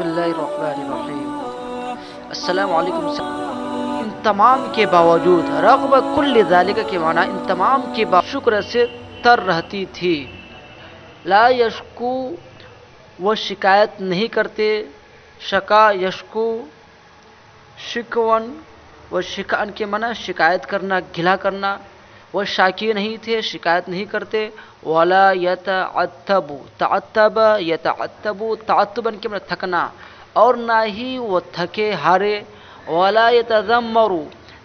बिस्मिल्लाहिर्रहमानिर्रहीम। अस्सलामु अलैकुम। इन तमाम के बावजूद रग़ब कुल्ल ज़ालिका के माना इन तमाम के बावजूद शुक्र से तर रहती थी। ला यशकू, वो शिकायत नहीं करते। शका यशकू शिकवन, वो शिकान के माना शिकायत करना, गिला करना। वो शाकी नहीं थे, शिकायत नहीं करते। वाला यतअत्तबु, तअत्तब यतअत्तबु, तअत्तुबन के माना थकना, और ना ही वो थके हारे। वाला यतज़म्मरु,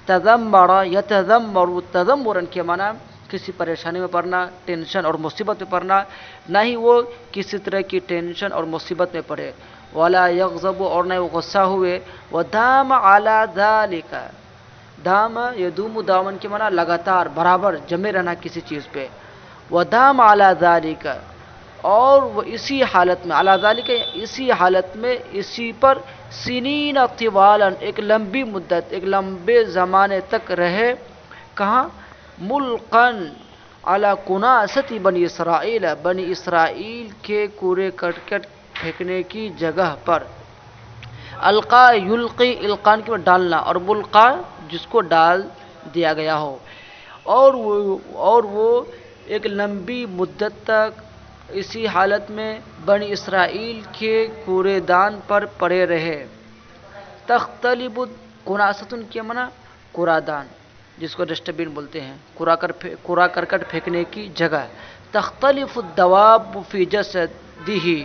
तज़म्मरा यतज़म्मरु, तज़म्मुरन के माना किसी परेशानी में पड़ना, टेंशन और मुसीबत में पड़ना, ना ही वो किसी तरह की टेंशन और मुसीबत में पड़े। वाला यग़ज़बु, और ना वो गुस्सा हुए। वदाम अला ज़ालिका, दाम यदूम, दामन के माना लगातार बराबर जमे रहना किसी चीज़ पे। वदाम अला ज़ालिका, और वो इसी हालत में, अला ज़ालिका इसी हालत में, इसी पर सिनीन तिवालन, एक लंबी मुद्दत, एक लंबे ज़माने तक रहे। कहाँ? मुल्कन अला कुनासती बनी इसराइल, बनी इसराइल के कूड़े करकट फेंकने की जगह पर। अलका युल्की, इल्कान के डालना, और मुल्का जिसको डाल दिया गया हो। और वो एक लंबी मुद्दत तक इसी हालत में बनी इसराइल के कूड़ेदान पर पड़े रहे। तख्तलिबु, कुनासतुन के मना कूड़ादान, जिसको डस्टबिन बोलते हैं, कूड़ा करकट फेंकने की जगह। तख्तलिफु दवाब फी जसदिही,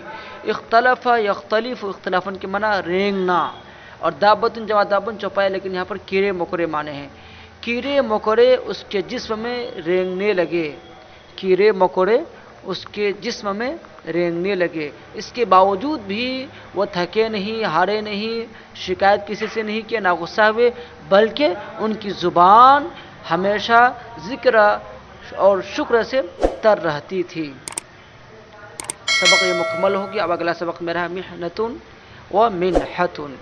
इख्तलफ यख्तलिफ, इख्तलाफन के मना रेंगना। और दाबतुन जमा दाबन चौपाया, लेकिन यहाँ पर कीड़े मकोड़े माने हैं। कीड़े मकोड़े उसके जिस्म में रेंगने लगे, कीड़े मकोड़े उसके जिस्म में रेंगने लगे। इसके बावजूद भी वो थके नहीं, हारे नहीं, शिकायत किसी से नहीं किया, ना गुस्सा हुए, बल्कि उनकी ज़ुबान हमेशा ज़िक्र और शुक्र से तर रहती थी। सबक ये मुकम्मल हो गया। अब अगला सबक मेरा मिहनतुन व मिन्हतुन।